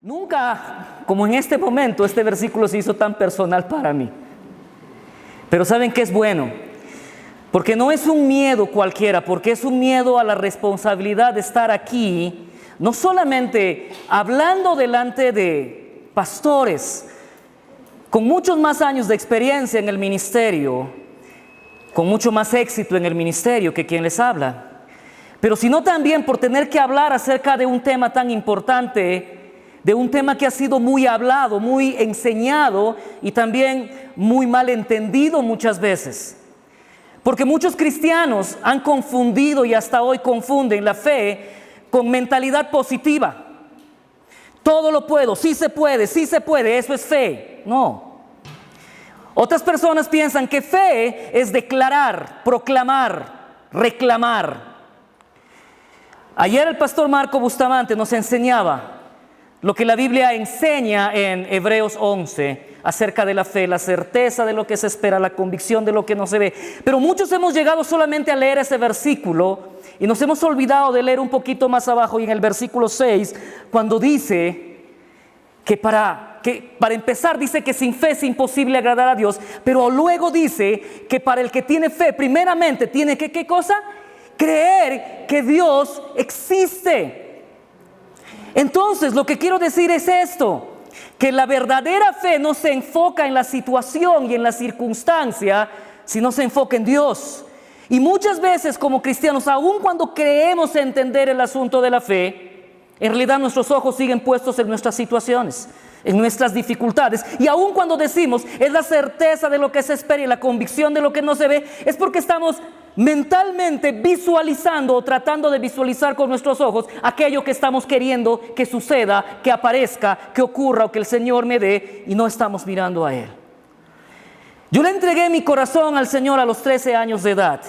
Nunca, como en este momento, este versículo se hizo tan personal para mí. Pero ¿saben qué es bueno? Porque no es un miedo cualquiera, porque es un miedo a la responsabilidad de estar aquí, no solamente hablando delante de pastores con muchos más años de experiencia en el ministerio, con mucho más éxito en el ministerio que quien les habla, pero sino también por tener que hablar acerca de un tema tan importante, de un tema que ha sido muy hablado, muy enseñado y también muy mal entendido muchas veces. Porque muchos cristianos han confundido y hasta hoy confunden la fe con mentalidad positiva. Todo lo puedo, sí se puede, eso es fe. No. Otras personas piensan que fe es declarar, proclamar, reclamar. Ayer el pastor Marco Bustamante nos enseñaba lo que la Biblia enseña en Hebreos 11 acerca de la fe, la certeza de lo que se espera, la convicción de lo que no se ve. Pero muchos hemos llegado solamente a leer ese versículo y nos hemos olvidado de leer un poquito más abajo, y en el versículo 6, cuando dice que para empezar dice que sin fe es imposible agradar a Dios, pero luego dice que para el que tiene fe, primeramente tiene que, ¿qué cosa? Creer que Dios existe. Entonces, lo que quiero decir es esto, que la verdadera fe no se enfoca en la situación y en la circunstancia, sino se enfoca en Dios. Y muchas veces como cristianos, aun cuando creemos entender el asunto de la fe, en realidad nuestros ojos siguen puestos en nuestras situaciones, en nuestras dificultades. Y aun cuando decimos es la certeza de lo que se espera y la convicción de lo que no se ve, es porque estamos mentalmente visualizando o tratando de visualizar con nuestros ojos aquello que estamos queriendo que suceda, que aparezca, que ocurra o que el Señor me dé, y no estamos mirando a Él. Yo le entregué mi corazón al Señor a los 13 años de edad,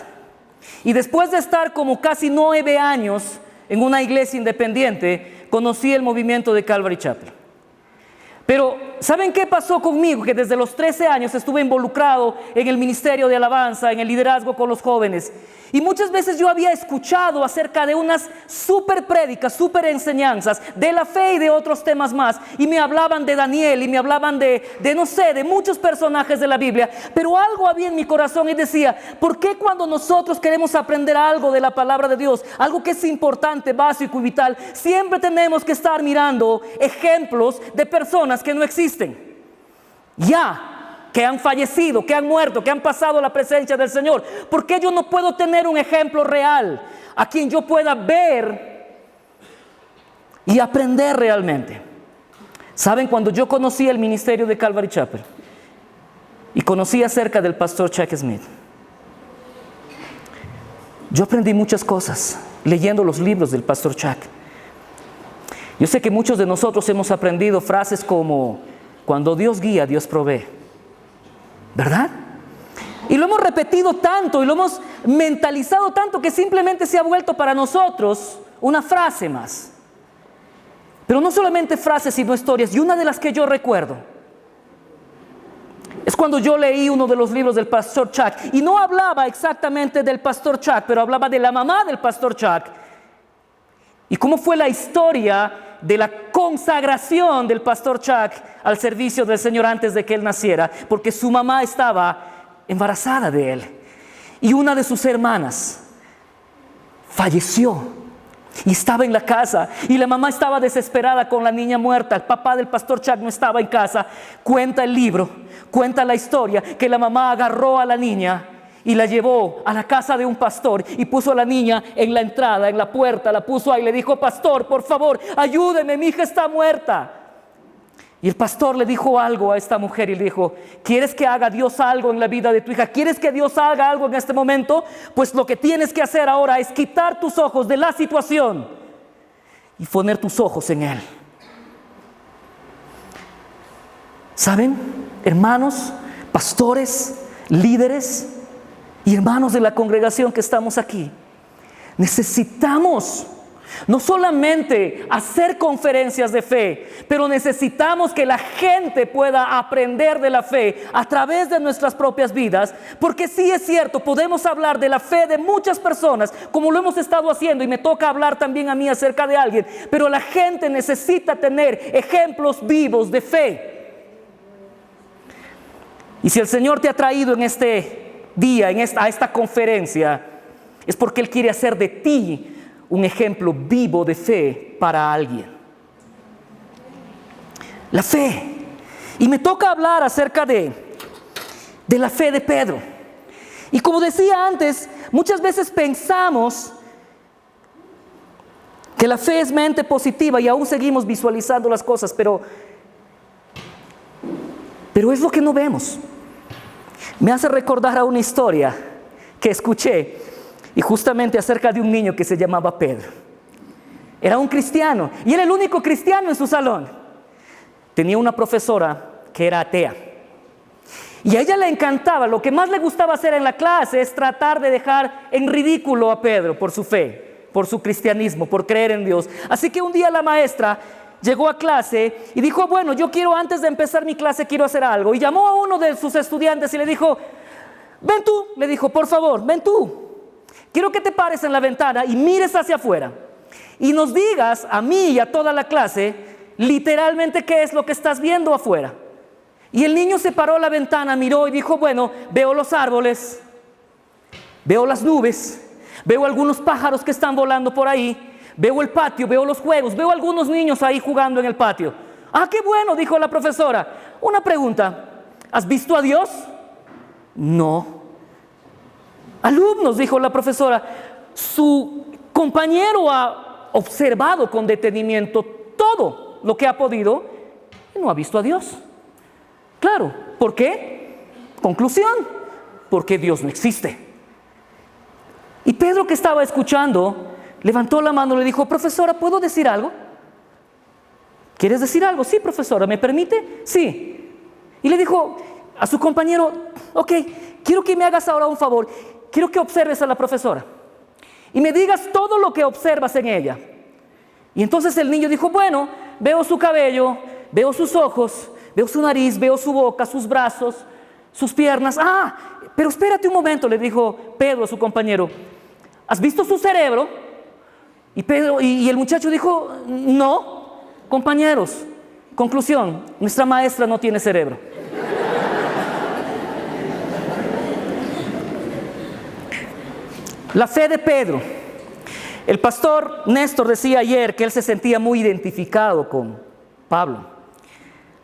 y después de estar como casi 9 años en una iglesia independiente, conocí el movimiento de Calvary Chapel. Pero ¿saben qué pasó conmigo? Que desde los 13 años estuve involucrado en el ministerio de alabanza, en el liderazgo con los jóvenes. Y muchas veces yo había escuchado acerca de unas súper prédicas, súper enseñanzas de la fe y de otros temas más. Y me hablaban de Daniel y me hablaban de muchos personajes de la Biblia. Pero algo había en mi corazón y decía, ¿por qué cuando nosotros queremos aprender algo de la palabra de Dios, algo que es importante, básico y vital, siempre tenemos que estar mirando ejemplos de personas que no existen? Ya, que han fallecido, que han muerto, que han pasado a la presencia del Señor. ¿Por qué yo no puedo tener un ejemplo real a quien yo pueda ver y aprender realmente? ¿Saben? Cuando yo conocí el ministerio de Calvary Chapel y conocí acerca del pastor Chuck Smith, yo aprendí muchas cosas leyendo los libros del pastor Chuck. Yo sé que muchos de nosotros hemos aprendido frases como: cuando Dios guía, Dios provee, ¿verdad? Y lo hemos repetido tanto y lo hemos mentalizado tanto que simplemente se ha vuelto para nosotros una frase más. Pero no solamente frases, sino historias. Y una de las que yo recuerdo es cuando yo leí uno de los libros del pastor Chuck, y no hablaba exactamente del pastor Chuck, pero hablaba de la mamá del pastor Chuck y cómo fue la historia de la consagración del pastor Chuck al servicio del Señor antes de que él naciera, porque su mamá estaba embarazada de él y una de sus hermanas falleció y estaba en la casa, y la mamá estaba desesperada con la niña muerta. El papá del pastor Chuck no estaba en casa. Cuenta el libro, cuenta la historia, que la mamá agarró a la niña y la llevó a la casa de un pastor y puso a la niña en la entrada, en la puerta, la puso ahí y le dijo: pastor, por favor, ayúdeme, mi hija está muerta. Y el pastor le dijo algo a esta mujer y le dijo: ¿quieres que haga Dios algo en la vida de tu hija? ¿Quieres que Dios haga algo en este momento? Pues lo que tienes que hacer ahora es quitar tus ojos de la situación y poner tus ojos en Él. ¿Saben, hermanos, pastores, líderes y hermanos de la congregación que estamos aquí? Necesitamos No solamente hacer conferencias de fe, pero necesitamos que la gente pueda aprender de la fe a través de nuestras propias vidas, porque sí es cierto, podemos hablar de la fe de muchas personas, como lo hemos estado haciendo, y me toca hablar también a mí acerca de alguien, pero la gente necesita tener ejemplos vivos de fe. Y si el Señor te ha traído en este día, a esta conferencia, es porque Él quiere hacer de ti un ejemplo vivo de fe para alguien. La fe. Y me toca hablar acerca de la fe de Pedro. Y como decía antes, muchas veces pensamos que la fe es mente positiva y aún seguimos visualizando las cosas, pero es lo que no vemos. Me hace recordar a una historia que escuché, y justamente acerca de un niño que se llamaba Pedro. Era un cristiano y era el único cristiano en su salón. Tenía una profesora que era atea y a ella le encantaba, lo que más le gustaba hacer en la clase es tratar de dejar en ridículo a Pedro por su fe, por su cristianismo, por creer en Dios. Así que un día la maestra llegó a clase y dijo, bueno, yo quiero, antes de empezar mi clase, quiero hacer algo. Y llamó a uno de sus estudiantes y le dijo, ven tú, le dijo, por favor, ven tú. Quiero que te pares en la ventana y mires hacia afuera y nos digas a mí y a toda la clase literalmente qué es lo que estás viendo afuera. Y el niño se paró a la ventana, miró y dijo, bueno, veo los árboles, veo las nubes, veo algunos pájaros que están volando por ahí, veo el patio, veo los juegos, veo algunos niños ahí jugando en el patio. Ah, qué bueno, dijo la profesora. Una pregunta, ¿has visto a Dios? No. Alumnos, dijo la profesora, su compañero ha observado con detenimiento todo lo que ha podido y no ha visto a Dios. Claro, ¿por qué? Conclusión, porque Dios no existe. Y Pedro, que estaba escuchando, levantó la mano y le dijo, profesora, ¿puedo decir algo? ¿Quieres decir algo? Sí, profesora, ¿me permite? Sí. Y le dijo a su compañero, ok, quiero que me hagas ahora un favor. Quiero que observes a la profesora y me digas todo lo que observas en ella. Y entonces el niño dijo, bueno, veo su cabello, veo sus ojos, veo su nariz, veo su boca, sus brazos, sus piernas. Ah, pero espérate un momento, le dijo Pedro a su compañero, ¿has visto su cerebro? Y el muchacho dijo, no, compañeros, conclusión, nuestra maestra no tiene cerebro. La fe de Pedro. El pastor Néstor decía ayer que él se sentía muy identificado con Pablo.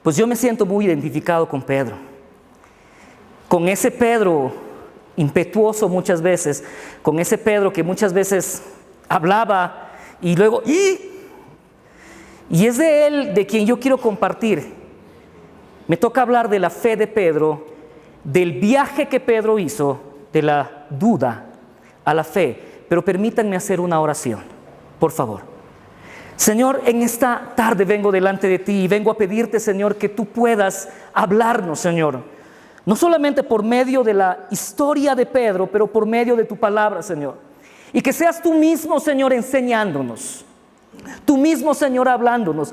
Pues yo me siento muy identificado con Pedro. Con ese Pedro impetuoso muchas veces, con ese Pedro que muchas veces hablaba y luego y es de él de quien yo quiero compartir. Me toca hablar de la fe de Pedro, del viaje que Pedro hizo, de la duda a la fe, pero permítanme hacer una oración, por favor. Señor, en esta tarde vengo delante de ti y vengo a pedirte, Señor, que tú puedas hablarnos, Señor, no solamente por medio de la historia de Pedro, pero por medio de tu palabra, Señor, y que seas tú mismo, Señor, enseñándonos, tú mismo, Señor, hablándonos.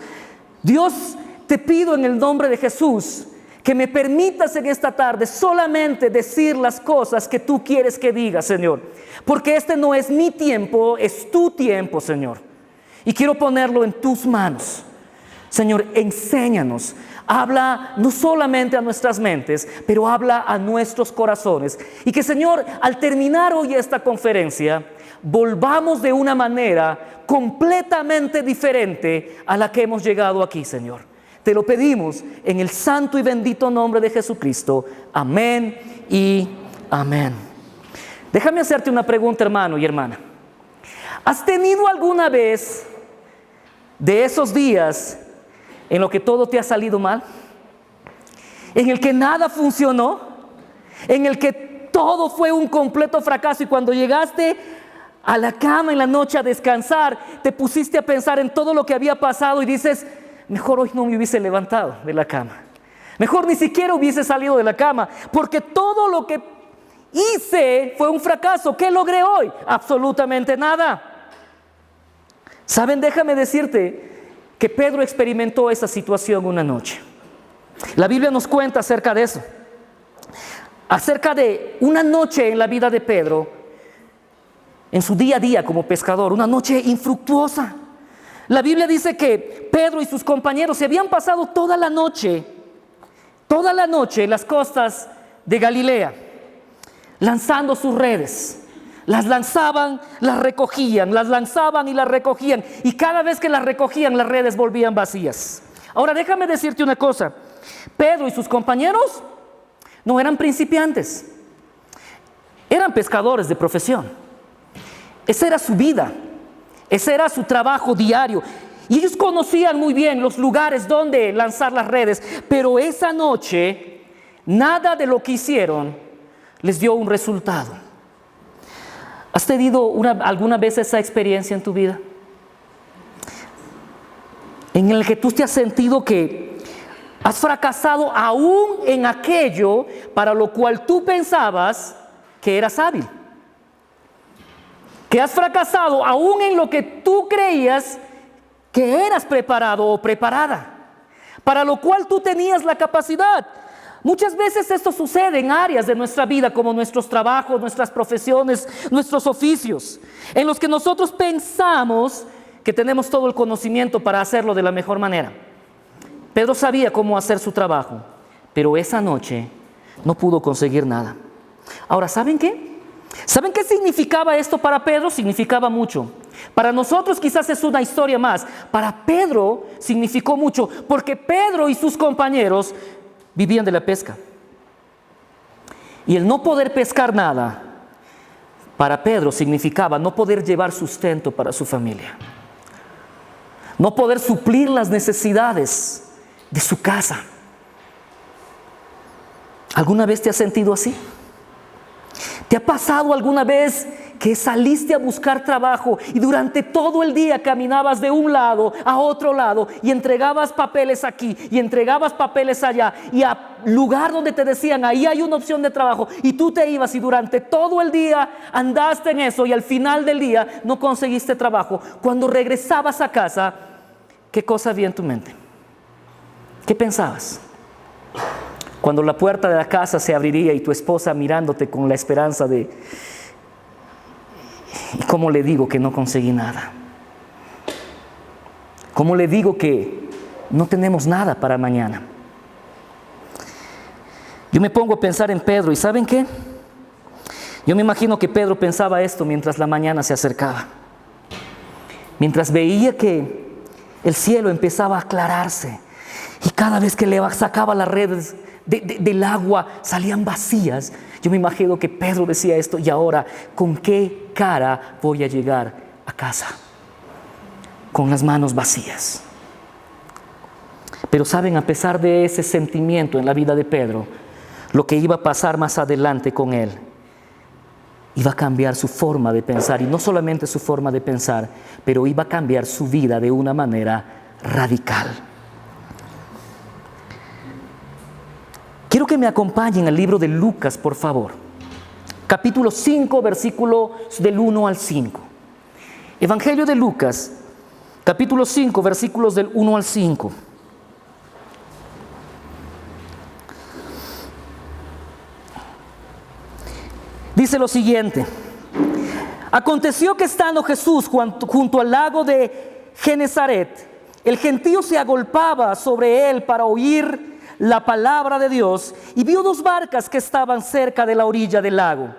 Dios, te pido en el nombre de Jesús que me permitas en esta tarde solamente decir las cosas que tú quieres que diga, Señor. Porque este no es mi tiempo, es tu tiempo, Señor. Y quiero ponerlo en tus manos. Señor, enséñanos. Habla no solamente a nuestras mentes, pero habla a nuestros corazones. Y que, Señor, al terminar hoy esta conferencia, volvamos de una manera completamente diferente a la que hemos llegado aquí, Señor. Te lo pedimos en el santo y bendito nombre de Jesucristo. Amén y amén. Déjame hacerte una pregunta, hermano y hermana. ¿Has tenido alguna vez de esos días en los que todo te ha salido mal? ¿En el que nada funcionó? ¿En el que todo fue un completo fracaso y cuando llegaste a la cama en la noche a descansar, te pusiste a pensar en todo lo que había pasado y dices, mejor hoy no me hubiese levantado de la cama, mejor ni siquiera hubiese salido de la cama, porque todo lo que hice fue un fracaso? ¿Qué logré hoy? Absolutamente nada. Saben, déjame decirte que Pedro experimentó esa situación una noche. La Biblia nos cuenta acerca de eso. Acerca de una noche en la vida de Pedro, en su día a día como pescador, una noche infructuosa. La Biblia dice que Pedro y sus compañeros se habían pasado toda la noche en las costas de Galilea, lanzando sus redes. Las lanzaban, las recogían, las lanzaban y las recogían. Y cada vez que las recogían, las redes volvían vacías. Ahora déjame decirte una cosa. Pedro y sus compañeros no eran principiantes. Eran pescadores de profesión. Esa era su vida. Ese era su trabajo diario. Y ellos conocían muy bien los lugares donde lanzar las redes. Pero esa noche, nada de lo que hicieron les dio un resultado. ¿Has tenido alguna vez esa experiencia en tu vida? En el que tú te has sentido que has fracasado aún en aquello para lo cual tú pensabas que eras hábil. Que has fracasado aún en lo que tú creías que eras preparado o preparada, para lo cual tú tenías la capacidad. Muchas veces esto sucede en áreas de nuestra vida como nuestros trabajos, nuestras profesiones, nuestros oficios, en los que nosotros pensamos que tenemos todo el conocimiento para hacerlo de la mejor manera. Pedro sabía cómo hacer su trabajo, pero esa noche no pudo conseguir nada. Ahora, ¿saben qué? ¿Saben qué significaba esto para Pedro? Significaba mucho. Para nosotros quizás es una historia más. Para Pedro significó mucho, porque Pedro y sus compañeros vivían de la pesca. Y el no poder pescar nada, para Pedro significaba no poder llevar sustento para su familia. No poder suplir las necesidades de su casa. ¿Alguna vez te has sentido así? ¿Te ha pasado alguna vez que saliste a buscar trabajo y durante todo el día caminabas de un lado a otro lado y entregabas papeles aquí y entregabas papeles allá y al lugar donde te decían ahí hay una opción de trabajo y tú te ibas y durante todo el día andaste en eso y al final del día no conseguiste trabajo? Cuando regresabas a casa, ¿qué cosa había en tu mente? ¿Qué pensabas? Cuando la puerta de la casa se abriría y tu esposa mirándote con la esperanza de ¿y cómo le digo que no conseguí nada? ¿Cómo le digo que no tenemos nada para mañana? Yo me pongo a pensar en Pedro y ¿saben qué? Yo me imagino que Pedro pensaba esto mientras la mañana se acercaba. Mientras veía que el cielo empezaba a aclararse y cada vez que le sacaba las redes del agua salían vacías. Yo me imagino que Pedro decía esto: y ahora, ¿con qué cara voy a llegar a casa? Con las manos vacías. Pero saben, a pesar de ese sentimiento en la vida de Pedro, lo que iba a pasar más adelante con él iba a cambiar su forma de pensar, y no solamente su forma de pensar, pero iba a cambiar su vida de una manera radical. Quiero que me acompañen al libro de Lucas, por favor. Capítulo 5, versículos del 1 al 5. Evangelio de Lucas, capítulo 5, versículos del 1 al 5. Dice lo siguiente: aconteció que estando Jesús junto al lago de Genezaret, el gentío se agolpaba sobre él para oír la palabra de Dios, y vio dos barcas que estaban cerca de la orilla del lago.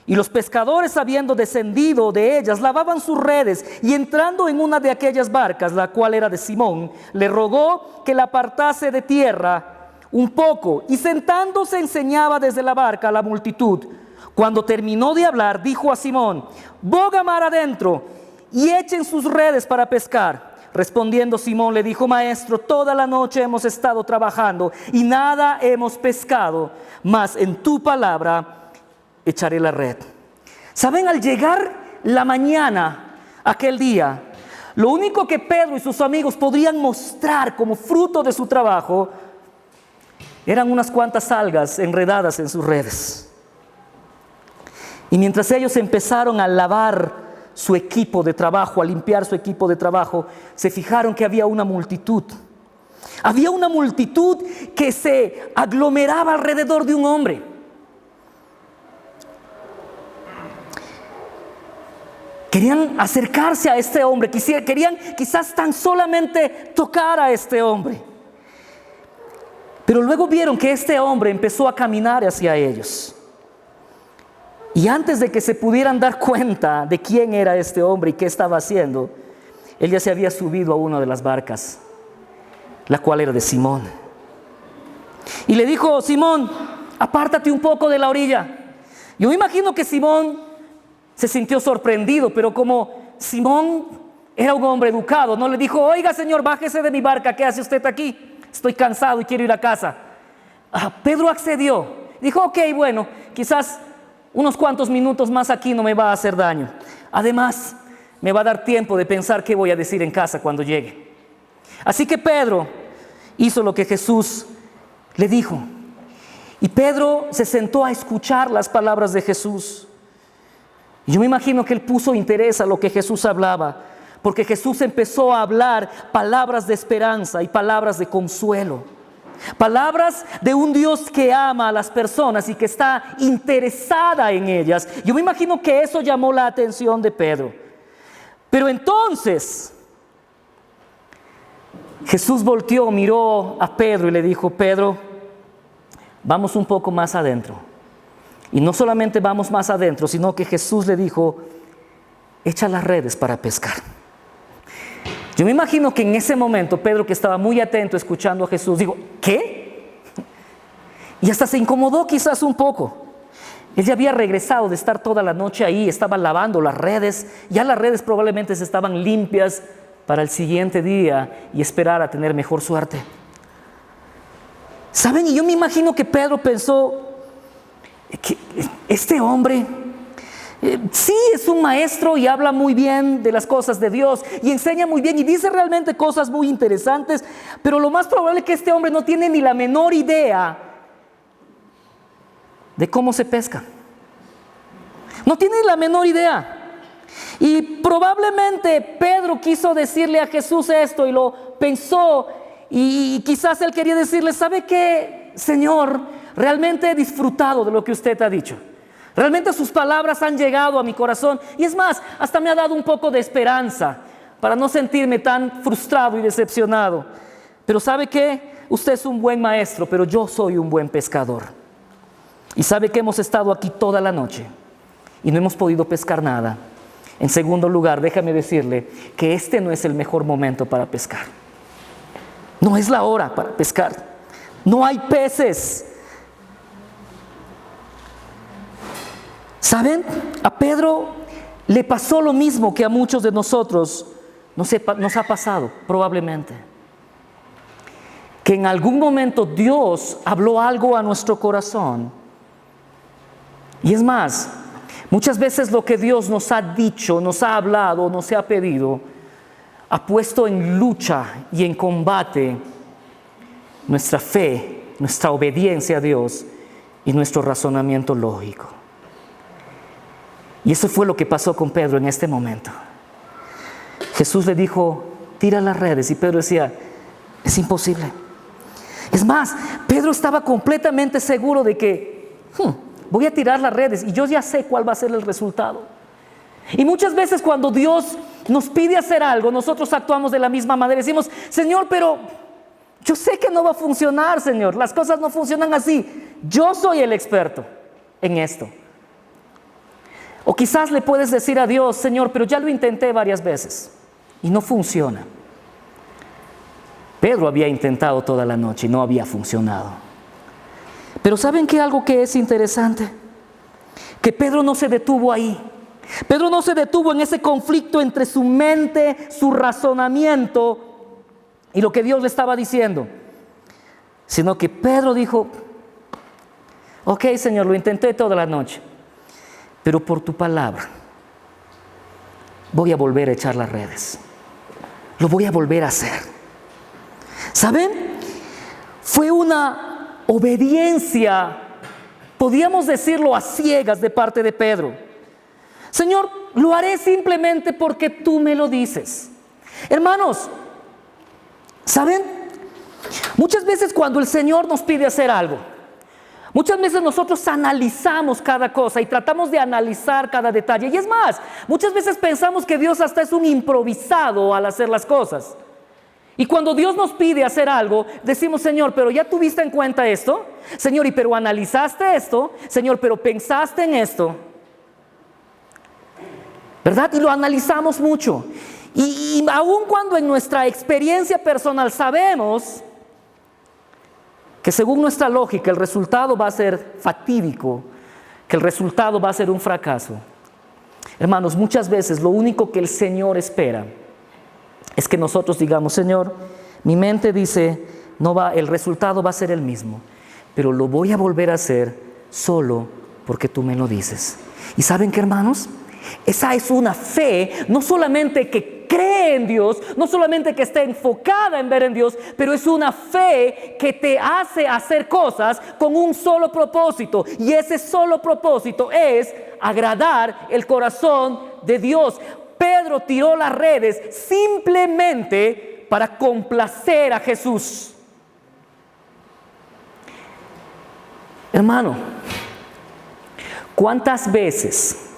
Y los pescadores, habiendo descendido de ellas, lavaban sus redes, y entrando en una de aquellas barcas, la cual era de Simón, le rogó que la apartase de tierra un poco, y sentándose enseñaba desde la barca a la multitud. Cuando terminó de hablar, dijo a Simón: boga mar adentro y echen sus redes para pescar. Respondiendo Simón le dijo: Maestro, toda la noche hemos estado trabajando y nada hemos pescado, mas en tu palabra echaré la red. ¿Saben? Al llegar la mañana aquel día, lo único que Pedro y sus amigos podrían mostrar como fruto de su trabajo eran unas cuantas algas enredadas en sus redes. Y mientras ellos empezaron a lavar su equipo de trabajo, a limpiar su equipo de trabajo, se fijaron que había una multitud. Había una multitud que se aglomeraba alrededor de un hombre. Querían acercarse a este hombre, querían quizás tan solamente tocar a este hombre. Pero luego vieron que este hombre empezó a caminar hacia ellos. Y antes de que se pudieran dar cuenta de quién era este hombre y qué estaba haciendo, él ya se había subido a una de las barcas, la cual era de Simón. Y le dijo: Simón, apártate un poco de la orilla. Yo me imagino que Simón se sintió sorprendido, pero como Simón era un hombre educado, no le dijo: oiga, señor, bájese de mi barca, ¿qué hace usted aquí? Estoy cansado y quiero ir a casa. Pedro accedió. Dijo: ok, bueno, quizás unos cuantos minutos más aquí no me va a hacer daño. Además, me va a dar tiempo de pensar qué voy a decir en casa cuando llegue. Así que Pedro hizo lo que Jesús le dijo. Y Pedro se sentó a escuchar las palabras de Jesús. Y yo me imagino que él puso interés a lo que Jesús hablaba, porque Jesús empezó a hablar palabras de esperanza y palabras de consuelo. Palabras de un Dios que ama a las personas y que está interesada en ellas. Yo me imagino que eso llamó la atención de Pedro. Pero entonces Jesús volteó, miró a Pedro y le dijo: Pedro, vamos un poco más adentro. Y no solamente vamos más adentro, sino que Jesús le dijo: echa las redes para pescar. Yo me imagino que en ese momento Pedro, que estaba muy atento escuchando a Jesús, dijo: ¿qué? Y hasta se incomodó quizás un poco. Él ya había regresado de estar toda la noche ahí, estaba lavando las redes. Ya las redes probablemente se estaban limpias para el siguiente día y esperar a tener mejor suerte. ¿Saben? Y yo me imagino que Pedro pensó que este hombre sí es un maestro y habla muy bien de las cosas de Dios y enseña muy bien y dice realmente cosas muy interesantes, pero lo más probable es que este hombre no tiene ni la menor idea de cómo se pesca. No tiene la menor idea. Y probablemente Pedro quiso decirle a Jesús esto y lo pensó, y quizás él quería decirle: ¿sabe qué, Señor? Realmente he disfrutado de lo que usted ha dicho. Realmente sus palabras han llegado a mi corazón. Y es más, hasta me ha dado un poco de esperanza para no sentirme tan frustrado y decepcionado. Pero ¿sabe qué? Usted es un buen maestro, pero yo soy un buen pescador. Y sabe que hemos estado aquí toda la noche y no hemos podido pescar nada. En segundo lugar, déjame decirle que este no es el mejor momento para pescar. No es la hora para pescar. No hay peces. ¿Saben? A Pedro le pasó lo mismo que a muchos de nosotros nos ha pasado, probablemente. Que en algún momento Dios habló algo a nuestro corazón. Y es más, muchas veces lo que Dios nos ha dicho, nos ha hablado, nos ha pedido, ha puesto en lucha y en combate nuestra fe, nuestra obediencia a Dios y nuestro razonamiento lógico. Y eso fue lo que pasó con Pedro en este momento. Jesús le dijo: tira las redes. Y Pedro decía: es imposible. Es más, Pedro estaba completamente seguro de que voy a tirar las redes y yo ya sé cuál va a ser el resultado. Y muchas veces cuando Dios nos pide hacer algo, nosotros actuamos de la misma manera. Decimos: Señor, pero yo sé que no va a funcionar, Señor. Las cosas no funcionan así. Yo soy el experto en esto. O quizás le puedes decir a Dios: Señor, pero ya lo intenté varias veces y no funciona. Pedro había intentado toda la noche y no había funcionado. Pero ¿saben qué? Algo que es interesante, que Pedro no se detuvo ahí. Pedro no se detuvo en ese conflicto entre su mente, su razonamiento y lo que Dios le estaba diciendo, sino que Pedro dijo: ok, Señor, lo intenté toda la noche, pero por tu palabra voy a volver a echar las redes. Lo voy a volver a hacer. ¿Saben? Fue una obediencia, podríamos decirlo, a ciegas de parte de Pedro. Señor, lo haré simplemente porque tú me lo dices. Hermanos, ¿saben? Muchas veces cuando el Señor nos pide hacer algo, muchas veces nosotros analizamos cada cosa y tratamos de analizar cada detalle. Y es más, muchas veces pensamos que Dios hasta es un improvisado al hacer las cosas. Y cuando Dios nos pide hacer algo, decimos, Señor, pero ¿ya tuviste en cuenta esto? Señor, ¿y pero analizaste esto? Señor, ¿pero pensaste en esto? ¿Verdad? Y lo analizamos mucho. Y aun cuando en nuestra experiencia personal sabemos que según nuestra lógica el resultado va a ser fatídico, que el resultado va a ser un fracaso. Hermanos, muchas veces lo único que el Señor espera es que nosotros digamos, Señor, mi mente dice, el resultado va a ser el mismo, pero lo voy a volver a hacer solo porque tú me lo dices. ¿Y saben qué, hermanos? Esa es una fe, no solamente que cree en Dios, no solamente que está enfocada en ver en Dios, pero es una fe que te hace hacer cosas con un solo propósito. Y ese solo propósito es agradar el corazón de Dios. Pedro tiró las redes simplemente para complacer a Jesús. Hermano, ¿cuántas veces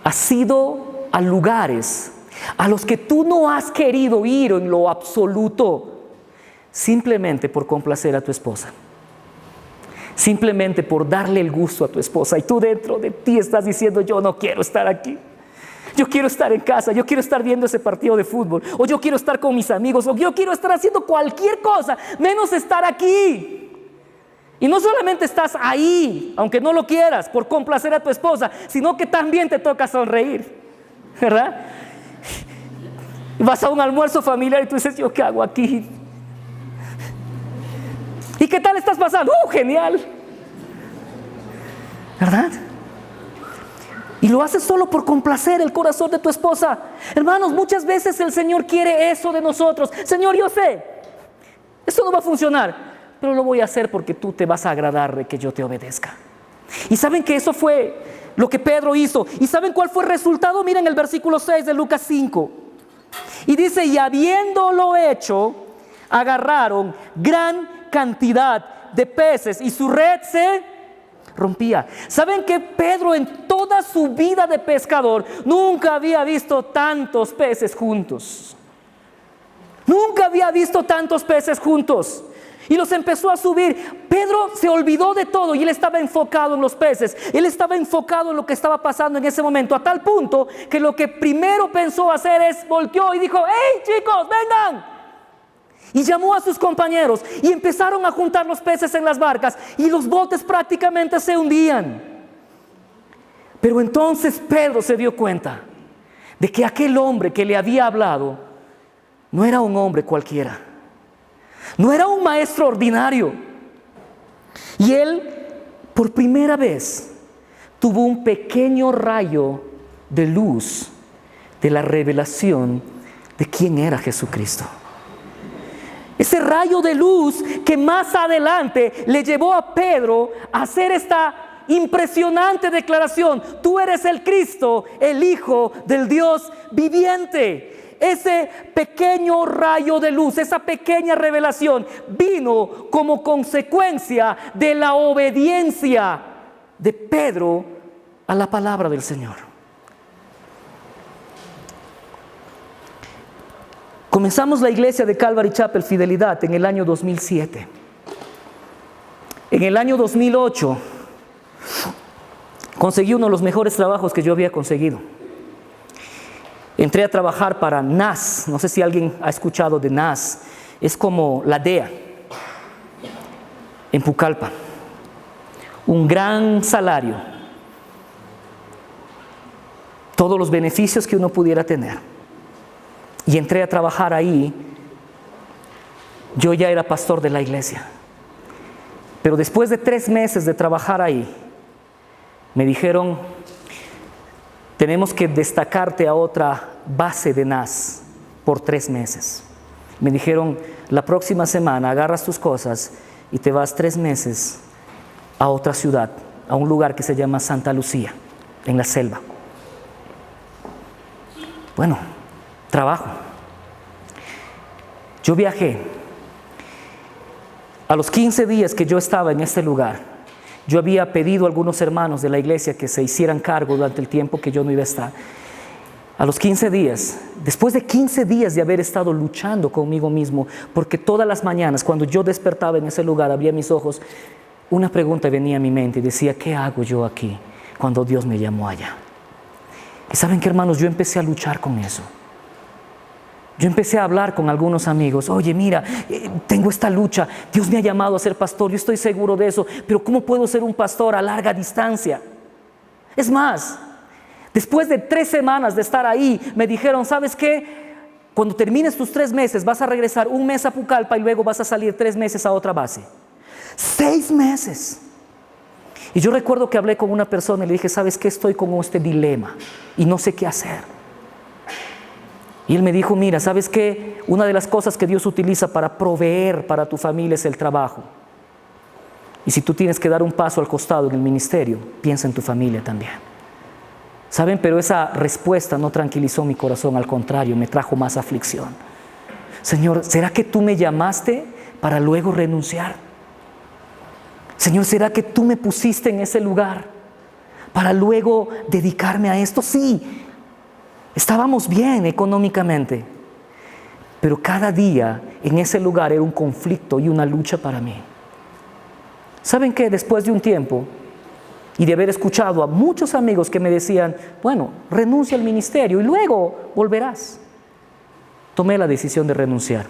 has ido a lugares a los que tú no has querido ir en lo absoluto simplemente por complacer a tu esposa? Simplemente por darle el gusto a tu esposa, y tú dentro de ti estás diciendo, yo no quiero estar aquí. Yo quiero estar en casa, yo quiero estar viendo ese partido de fútbol, o yo quiero estar con mis amigos, o yo quiero estar haciendo cualquier cosa menos estar aquí. Y no solamente estás ahí, aunque no lo quieras, por complacer a tu esposa, sino que también te toca sonreír, ¿verdad? Vas a un almuerzo familiar y tú dices, ¿yo qué hago aquí? ¿Y qué tal estás pasando? ¡Genial! ¿Verdad? Y lo haces solo por complacer el corazón de tu esposa. Hermanos, muchas veces el Señor quiere eso de nosotros. Señor, yo sé, esto no va a funcionar, pero lo voy a hacer porque tú te vas a agradar de que yo te obedezca. Y saben que eso fue lo que Pedro hizo. ¿Y saben cuál fue el resultado? Miren el versículo 6 de Lucas 5. Y dice, y habiéndolo hecho, agarraron gran cantidad de peces y su red se rompía. ¿Saben que Pedro en toda su vida de pescador nunca había visto tantos peces juntos? Nunca había visto tantos peces juntos. Y los empezó a subir. Pedro se olvidó de todo y él estaba enfocado en los peces. Él estaba enfocado en lo que estaba pasando en ese momento, a tal punto que lo que primero pensó hacer es volteó y dijo, ¡hey chicos, vengan! Y llamó a sus compañeros y empezaron a juntar los peces en las barcas y los botes prácticamente se hundían. Pero entonces Pedro se dio cuenta de que aquel hombre que le había hablado no era un hombre cualquiera. No era un maestro ordinario. Y él, por primera vez, tuvo un pequeño rayo de luz de la revelación de quién era Jesucristo. Ese rayo de luz que más adelante le llevó a Pedro a hacer esta impresionante declaración: tú eres el Cristo, el Hijo del Dios viviente. Ese pequeño rayo de luz, esa pequeña revelación vino como consecuencia de la obediencia de Pedro a la palabra del Señor. Comenzamos la iglesia de Calvary Chapel Fidelidad en el año 2007. En el año 2008 conseguí uno de los mejores trabajos que yo había conseguido. Entré a trabajar para NAS. No sé si alguien ha escuchado de NAS. Es como la DEA en Pucallpa. Un gran salario. Todos los beneficios que uno pudiera tener. Y entré a trabajar ahí. Yo ya era pastor de la iglesia. Pero después de 3 meses de trabajar ahí, me dijeron: tenemos que destacarte a otra base de NAS por 3 meses. Me dijeron: la próxima semana agarras tus cosas y te vas 3 meses a otra ciudad, a un lugar que se llama Santa Lucía, en la selva. bueno, trabajo. Yo viajé. A los 15 días que yo estaba en este lugar, yo había pedido a algunos hermanos de la iglesia que se hicieran cargo durante el tiempo que yo no iba a estar. A los 15 días, después de 15 días de haber estado luchando conmigo mismo, porque todas las mañanas cuando yo despertaba en ese lugar, abría mis ojos, una pregunta venía a mi mente y decía, ¿qué hago yo aquí cuando Dios me llamó allá? Y ¿saben qué, hermanos? Yo empecé a luchar con eso. Yo empecé a hablar con algunos amigos, oye, mira, tengo esta lucha, Dios me ha llamado a ser pastor, yo estoy seguro de eso, pero ¿cómo puedo ser un pastor a larga distancia? Es más, después de 3 semanas de estar ahí, me dijeron, ¿sabes qué? Cuando termines tus 3 meses, vas a regresar 1 mes a Pucallpa y luego vas a salir 3 meses a otra base. 6 meses. Y yo recuerdo que hablé con una persona y le dije, ¿sabes qué? Estoy con este dilema y no sé qué hacer. Y él me dijo, mira, ¿sabes qué? Una de las cosas que Dios utiliza para proveer para tu familia es el trabajo. Y si tú tienes que dar un paso al costado en el ministerio, piensa en tu familia también. ¿Saben? Pero esa respuesta no tranquilizó mi corazón, al contrario, me trajo más aflicción. Señor, ¿será que tú me llamaste para luego renunciar? Señor, ¿será que tú me pusiste en ese lugar para luego dedicarme a esto? Sí. Estábamos bien económicamente, pero cada día en ese lugar era un conflicto y una lucha para mí. ¿Saben qué? Después de un tiempo y de haber escuchado a muchos amigos que me decían, bueno, renuncia al ministerio y luego volverás, tomé la decisión de renunciar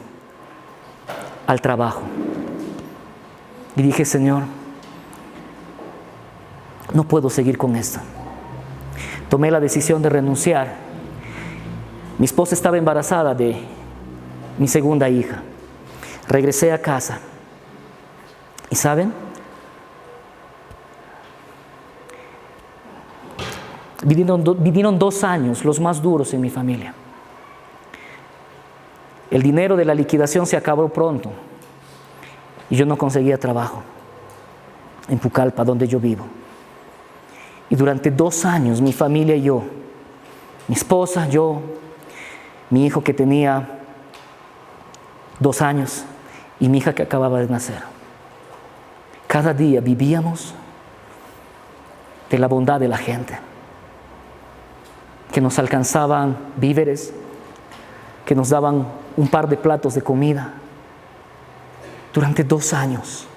al trabajo. Y dije, Señor, no puedo seguir con esto. Tomé la decisión de renunciar. Mi esposa estaba embarazada de mi segunda hija. Regresé a casa. ¿Y saben? Vinieron 2 años, los más duros en mi familia. El dinero de la liquidación se acabó pronto y yo no conseguía trabajo en Pucallpa, donde yo vivo. Y durante 2 años mi familia y yo, mi esposa, yo, mi hijo que tenía 2 años y mi hija que acababa de nacer, cada día vivíamos de la bondad de la gente, que nos alcanzaban víveres, que nos daban un par de platos de comida. Durante 2 años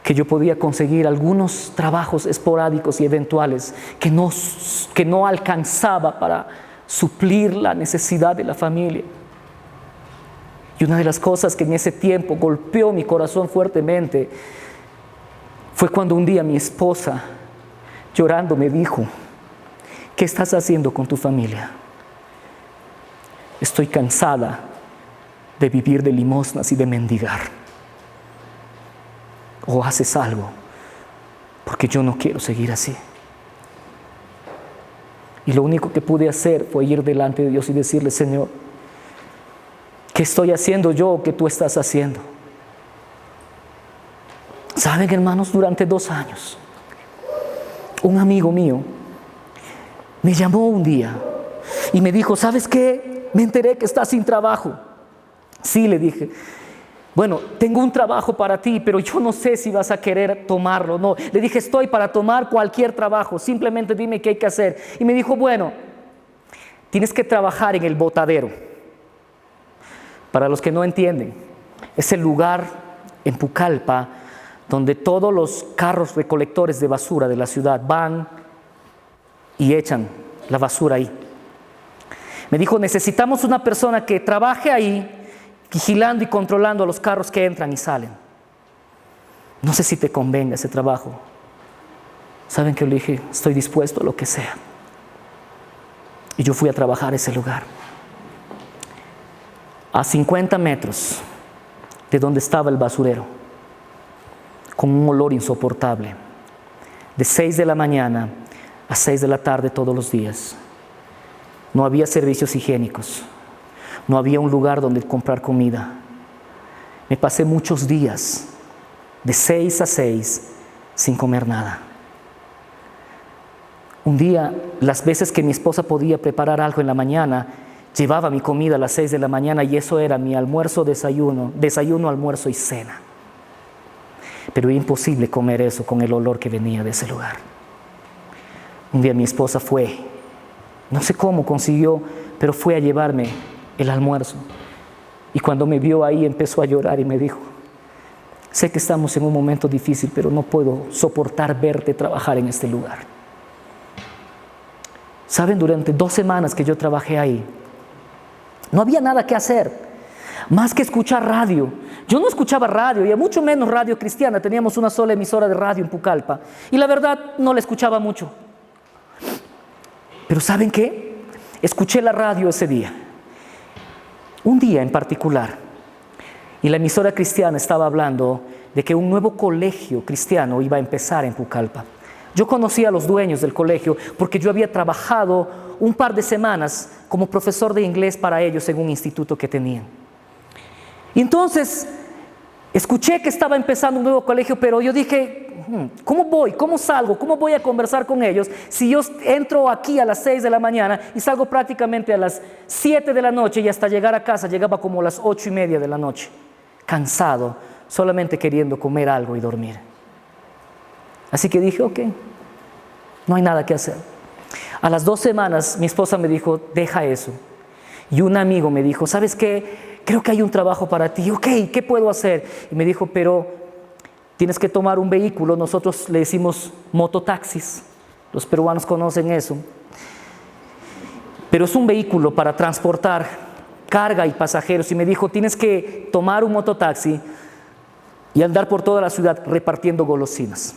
que yo podía conseguir algunos trabajos esporádicos y eventuales que no alcanzaba para suplir la necesidad de la familia. Y una de las cosas que en ese tiempo golpeó mi corazón fuertemente fue cuando un día mi esposa, llorando, me dijo, ¿qué estás haciendo con tu familia? Estoy cansada de vivir de limosnas y de mendigar. O haces algo, porque yo no quiero seguir así. Y lo único que pude hacer fue ir delante de Dios y decirle, Señor, ¿qué estoy haciendo yo o qué tú estás haciendo? ¿Saben, hermanos? Durante 2 años, un amigo mío me llamó un día y me dijo, ¿sabes qué? Me enteré que estás sin trabajo. Sí, le dije. Bueno, tengo un trabajo para ti, pero yo no sé si vas a querer tomarlo. No, le dije, estoy para tomar cualquier trabajo, simplemente dime qué hay que hacer. Y me dijo, bueno, tienes que trabajar en el botadero. Para los que no entienden, es el lugar en Pucallpa donde todos los carros recolectores de basura de la ciudad van y echan la basura ahí. Me dijo, necesitamos una persona que trabaje ahí, vigilando y controlando a los carros que entran y salen. No sé si te convenga ese trabajo. ¿Saben qué? Le dije, estoy dispuesto a lo que sea. Y yo fui a trabajar a ese lugar. A 50 metros de donde estaba el basurero, con un olor insoportable, de 6 de la mañana a 6 de la tarde todos los días. No había servicios higiénicos. No había un lugar donde comprar comida. Me pasé muchos días, de 6 a 6, sin comer nada. Un día, las veces que mi esposa podía preparar algo en la mañana, llevaba mi comida a las 6 de la mañana y eso era mi almuerzo, desayuno, almuerzo y cena. Pero era imposible comer eso con el olor que venía de ese lugar. Un día mi esposa fue, no sé cómo consiguió, pero fue a llevarme el almuerzo. Y cuando me vio ahí empezó a llorar y me dijo: sé que estamos en un momento difícil, pero no puedo soportar verte trabajar en este lugar. Saben, durante 2 semanas que yo trabajé ahí, no había nada que hacer, más que escuchar radio. Yo no escuchaba radio, y mucho menos radio cristiana. Teníamos una sola emisora de radio en Pucallpa, y la verdad no la escuchaba mucho. Pero ¿saben qué? Escuché la radio ese día, un día en particular, y la emisora cristiana estaba hablando de que un nuevo colegio cristiano iba a empezar en Pucallpa. Yo conocía a los dueños del colegio porque yo había trabajado un par de semanas como profesor de inglés para ellos en un instituto que tenían. Y entonces escuché que estaba empezando un nuevo colegio, pero yo dije: ¿cómo voy? ¿Cómo salgo? ¿Cómo voy a conversar con ellos si yo entro aquí a las 6 de la mañana y salgo prácticamente a las 7 de la noche, y hasta llegar a casa llegaba como a las 8:30 de la noche, cansado, solamente queriendo comer algo y dormir? Así que dije: ok, no hay nada que hacer. A las 2 semanas mi esposa me dijo: deja eso. Y un amigo me dijo: ¿sabes qué? Creo que hay un trabajo para ti. Ok, ¿qué puedo hacer? Y me dijo: pero tienes que tomar un vehículo. Nosotros le decimos mototaxis. Los peruanos conocen eso. Pero es un vehículo para transportar carga y pasajeros. Y me dijo: tienes que tomar un mototaxi y andar por toda la ciudad repartiendo golosinas,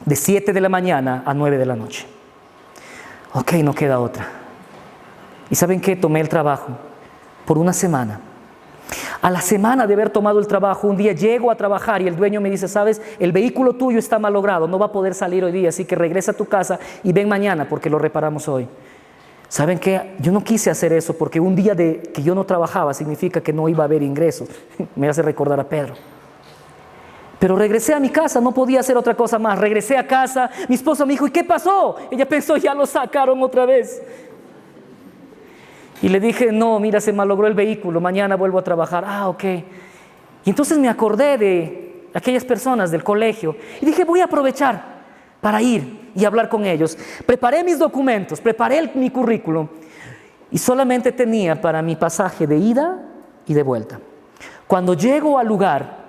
de 7 de la mañana a 9 de la noche. Ok, no queda otra. ¿Y saben qué? Tomé el trabajo por 1 semana. A la semana de haber tomado el trabajo, un día llego a trabajar y el dueño me dice: sabes, el vehículo tuyo está malogrado, no va a poder salir hoy día, así que regresa a tu casa y ven mañana porque lo reparamos hoy. ¿Saben qué? Yo no quise hacer eso porque un día que yo no trabajaba significa que no iba a haber ingresos. Me hace recordar a Pedro. Pero regresé a mi casa, no podía hacer otra cosa más. Regresé a casa, mi esposa me dijo: ¿y qué pasó? Ella pensó: ya lo sacaron otra vez. Y le dije: no, mira, se malogró el vehículo, mañana vuelvo a trabajar. Ah, ok. Y entonces me acordé de aquellas personas del colegio y dije: voy a aprovechar para ir y hablar con ellos. Preparé mis documentos, preparé mi currículum y solamente tenía para mi pasaje de ida y de vuelta. Cuando llego al lugar,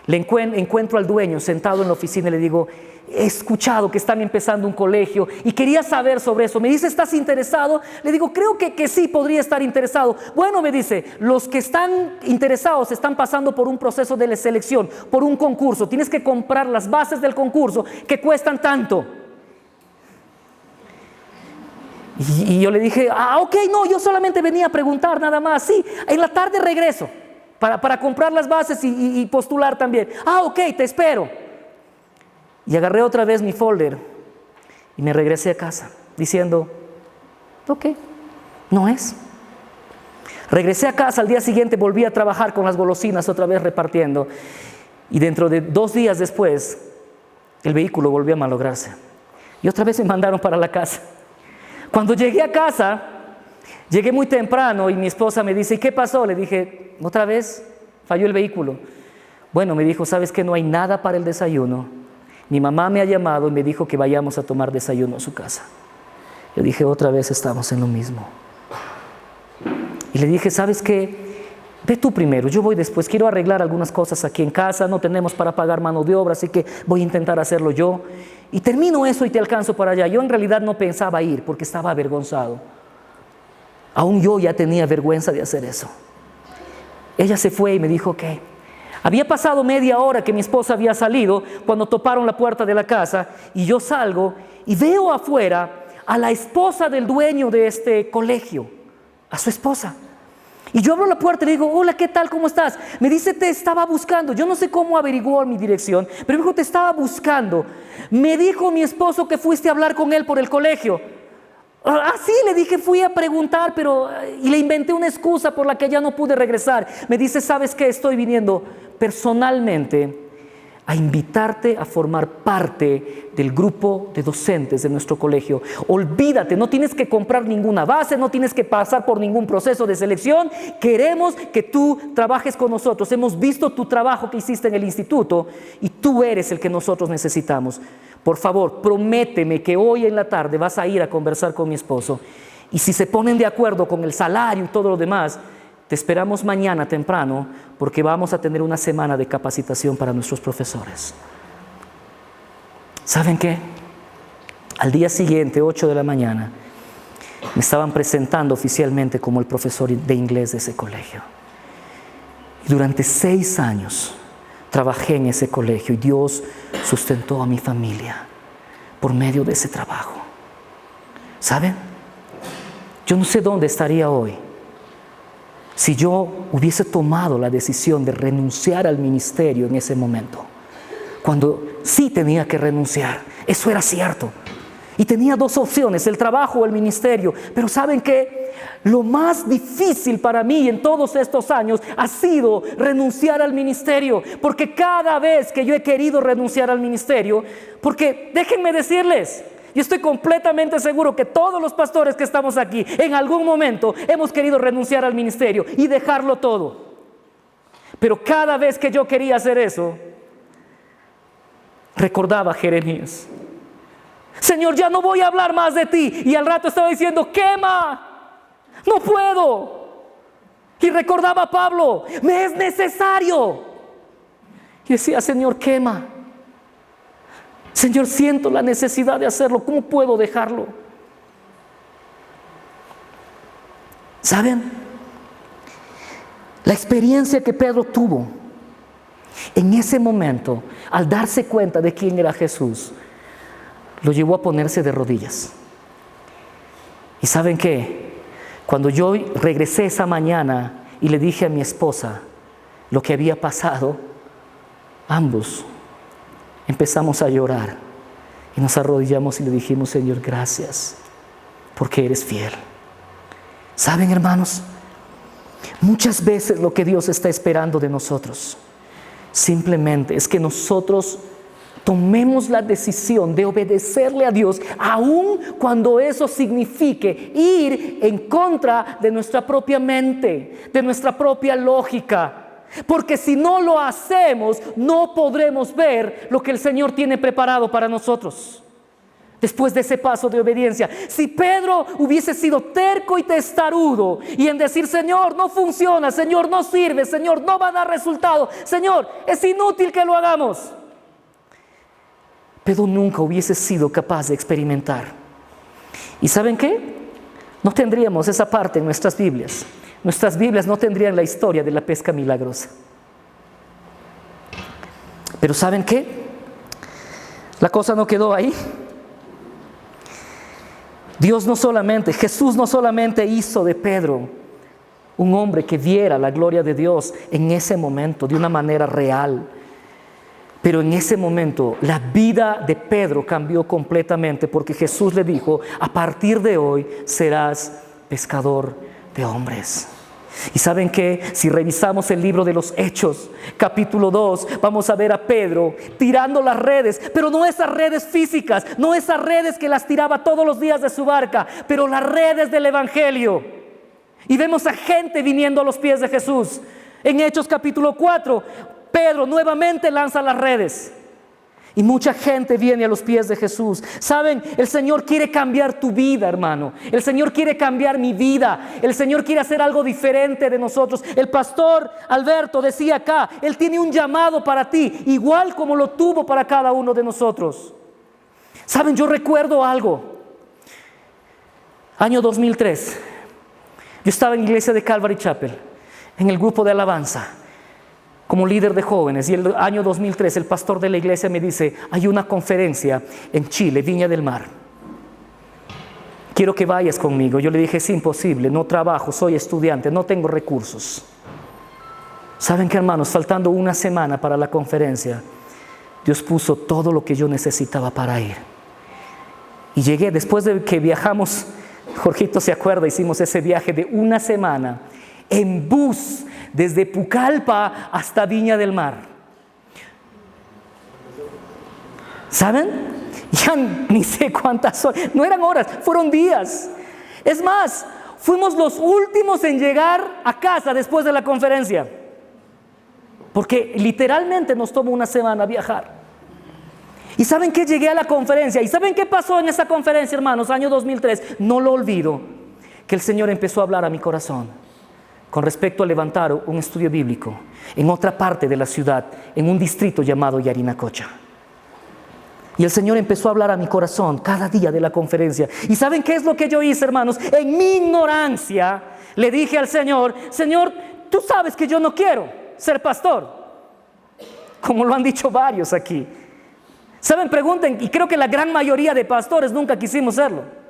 encuentro al dueño sentado en la oficina y le digo: he escuchado que están empezando un colegio y quería saber sobre eso. Me dice: ¿estás interesado? Le digo: creo que sí podría estar interesado. Bueno, me dice, los que están interesados están pasando por un proceso de selección, por un concurso. Tienes que comprar las bases del concurso que cuestan tanto. Y yo le dije: ah, ok, no, yo solamente venía a preguntar nada más. Sí, en la tarde regreso para comprar las bases y postular también. Ah, ok, te espero. Y agarré otra vez mi folder y me regresé a casa diciendo: ok, no es. Regresé a casa, al día siguiente volví a trabajar con las golosinas otra vez repartiendo, y dentro de 2 días después el vehículo volvió a malograrse y otra vez me mandaron para la casa. Cuando llegué a casa, llegué muy temprano y mi esposa me dice: ¿y qué pasó? Le dije: otra vez falló el vehículo. Bueno, me dijo: ¿sabes qué? No hay nada para el desayuno. Mi mamá me ha llamado y me dijo que vayamos a tomar desayuno a su casa. Yo dije: otra vez estamos en lo mismo. Y le dije: ¿sabes qué? Ve tú primero, yo voy después. Quiero arreglar algunas cosas aquí en casa, no tenemos para pagar mano de obra, así que voy a intentar hacerlo yo. Y termino eso y te alcanzo para allá. Yo en realidad no pensaba ir porque estaba avergonzado. Aún yo ya tenía vergüenza de hacer eso. Ella se fue y me dijo: ¿qué? Había pasado media hora que mi esposa había salido cuando toparon la puerta de la casa, y yo salgo y veo afuera a la esposa del dueño de este colegio, a su esposa. Y yo abro la puerta y le digo: hola, ¿qué tal? ¿Cómo estás? Me dice: te estaba buscando. Yo no sé cómo averiguó mi dirección, pero me dijo: te estaba buscando. Me dijo mi esposo que fuiste a hablar con él por el colegio. Sí, le dije: fui a preguntar, y le inventé una excusa por la que ya no pude regresar. Me dice: ¿sabes qué? Estoy viniendo personalmente a invitarte a formar parte del grupo de docentes de nuestro colegio. Olvídate, no tienes que comprar ninguna base, no tienes que pasar por ningún proceso de selección. Queremos que tú trabajes con nosotros. Hemos visto tu trabajo que hiciste en el instituto y tú eres el que nosotros necesitamos. Por favor, prométeme que hoy en la tarde vas a ir a conversar con mi esposo. Y si se ponen de acuerdo con el salario y todo lo demás, te esperamos mañana temprano porque vamos a tener una semana de capacitación para nuestros profesores. ¿Saben qué? Al día siguiente, 8 de la mañana, me estaban presentando oficialmente como el profesor de inglés de ese colegio. Y durante 6 años trabajé en ese colegio y Dios sustentó a mi familia por medio de ese trabajo. ¿Saben? Yo no sé dónde estaría hoy si yo hubiese tomado la decisión de renunciar al ministerio en ese momento, cuando sí tenía que renunciar. Eso era cierto. Y tenía 2 opciones, el trabajo o el ministerio. Pero ¿saben qué? Lo más difícil para mí en todos estos años ha sido renunciar al ministerio. Porque cada vez que yo he querido renunciar al ministerio, porque déjenme decirles, yo estoy completamente seguro que todos los pastores que estamos aquí, en algún momento hemos querido renunciar al ministerio y dejarlo todo. Pero cada vez que yo quería hacer eso, recordaba a Jeremías. Señor, ya no voy a hablar más de ti. Y al rato estaba diciendo, quema, no puedo. Y recordaba a Pablo, me es necesario. Y decía, Señor, quema. Señor, siento la necesidad de hacerlo. ¿Cómo puedo dejarlo? ¿Saben? La experiencia que Pedro tuvo en ese momento, al darse cuenta de quién era Jesús, lo llevó a ponerse de rodillas. ¿Y saben qué? Cuando yo regresé esa mañana y le dije a mi esposa lo que había pasado, ambos empezamos a llorar y nos arrodillamos y le dijimos, Señor, gracias, porque eres fiel. ¿Saben, hermanos? Muchas veces lo que Dios está esperando de nosotros simplemente es que nosotros tomemos la decisión de obedecerle a Dios, aun cuando eso signifique ir en contra de nuestra propia mente, de nuestra propia lógica. Porque si no lo hacemos, no podremos ver lo que el Señor tiene preparado para nosotros. Después de ese paso de obediencia, si Pedro hubiese sido terco y testarudo y en decir, Señor, no funciona, Señor, no sirve, Señor, no va a dar resultado, Señor, es inútil que lo hagamos, Pedro nunca hubiese sido capaz de experimentar. ¿Y saben qué? No tendríamos esa parte en nuestras Biblias. Nuestras Biblias no tendrían la historia de la pesca milagrosa. Pero ¿saben qué? La cosa no quedó ahí. Jesús no solamente hizo de Pedro un hombre que viera la gloria de Dios en ese momento de una manera real, pero en ese momento la vida de Pedro cambió completamente, porque Jesús le dijo, a partir de hoy serás pescador de hombres. Y ¿saben qué? Si revisamos el libro de los Hechos, capítulo 2, vamos a ver a Pedro tirando las redes, pero no esas redes físicas, no esas redes que las tiraba todos los días de su barca, pero las redes del Evangelio. Y vemos a gente viniendo a los pies de Jesús. En Hechos capítulo 4, Pedro nuevamente lanza las redes. Y mucha gente viene a los pies de Jesús. ¿Saben? El Señor quiere cambiar tu vida, hermano. El Señor quiere cambiar mi vida. El Señor quiere hacer algo diferente de nosotros. El pastor Alberto decía acá, Él tiene un llamado para ti, igual como lo tuvo para cada uno de nosotros. ¿Saben? Yo recuerdo algo. Año 2003. Yo estaba en la iglesia de Calvary Chapel, en el grupo de alabanza, como líder de jóvenes, y el año 2003 el pastor de la iglesia me dice, hay una conferencia en Chile, Viña del Mar, quiero que vayas conmigo. Yo le dije, es imposible, no trabajo, soy estudiante, no tengo recursos. ¿Saben qué, hermanos? Faltando una semana para la conferencia, Dios puso todo lo que yo necesitaba para ir. Y llegué, después de que viajamos, Jorgito se acuerda, hicimos ese viaje de una semana en bus desde Pucallpa hasta Viña del Mar. ¿Saben? Ya ni sé cuántas horas, no eran horas, fueron días. Es más, fuimos los últimos en llegar a casa después de la conferencia, porque literalmente nos tomó una semana viajar. Y ¿saben qué? Llegué a la conferencia. ¿Y saben qué pasó en esa conferencia, hermanos? Año 2003, no lo olvido, que el Señor empezó a hablar a mi corazón con respecto a levantar un estudio bíblico en otra parte de la ciudad, en un distrito llamado Yarinacocha. Y el Señor empezó a hablar a mi corazón cada día de la conferencia. ¿Y saben qué es lo que yo hice, hermanos? En mi ignorancia le dije al Señor: Señor, tú sabes que yo no quiero ser pastor, como lo han dicho varios aquí. ¿Saben? Pregunten, y creo que la gran mayoría de pastores nunca quisimos serlo.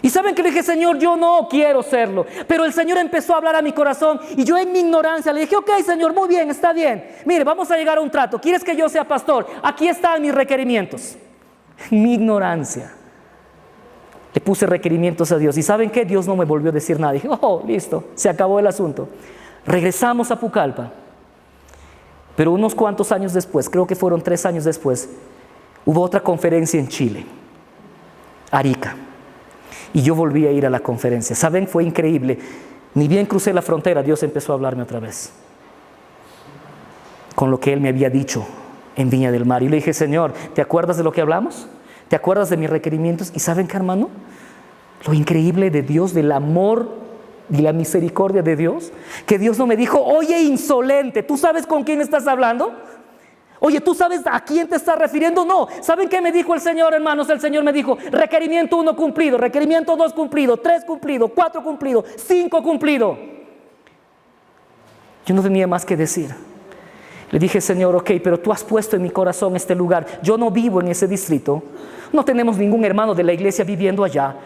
Y ¿saben qué le dije? Señor, yo no quiero serlo. Pero el Señor empezó a hablar a mi corazón y yo en mi ignorancia le dije: ok, Señor, muy bien, está bien. Mire, vamos a llegar a un trato. ¿Quieres que yo sea pastor? Aquí están mis requerimientos. En mi ignorancia le puse requerimientos a Dios. ¿Y saben qué? Dios no me volvió a decir nada. Dije: oh, listo, se acabó el asunto. Regresamos a Pucallpa. Pero unos cuantos años después, creo que fueron 3 años después, hubo otra conferencia en Chile, Arica. Y yo volví a ir a la conferencia. ¿Saben? Fue increíble. Ni bien crucé la frontera, Dios empezó a hablarme otra vez con lo que Él me había dicho en Viña del Mar. Y le dije: Señor, ¿te acuerdas de lo que hablamos? ¿Te acuerdas de mis requerimientos? ¿Y saben qué, hermano? Lo increíble de Dios, del amor y la misericordia de Dios, que Dios no me dijo: oye, insolente, ¿tú sabes con quién estás hablando? Oye, ¿tú sabes a quién te estás refiriendo? No. ¿Saben qué me dijo el Señor, hermanos? El Señor me dijo: requerimiento 1 cumplido, requerimiento 2 cumplido, 3 cumplido, 4 cumplido, 5 cumplido. Yo no tenía más que decir. Le dije: Señor, ok, pero tú has puesto en mi corazón este lugar. Yo no vivo en ese distrito. No tenemos ningún hermano de la iglesia viviendo allá.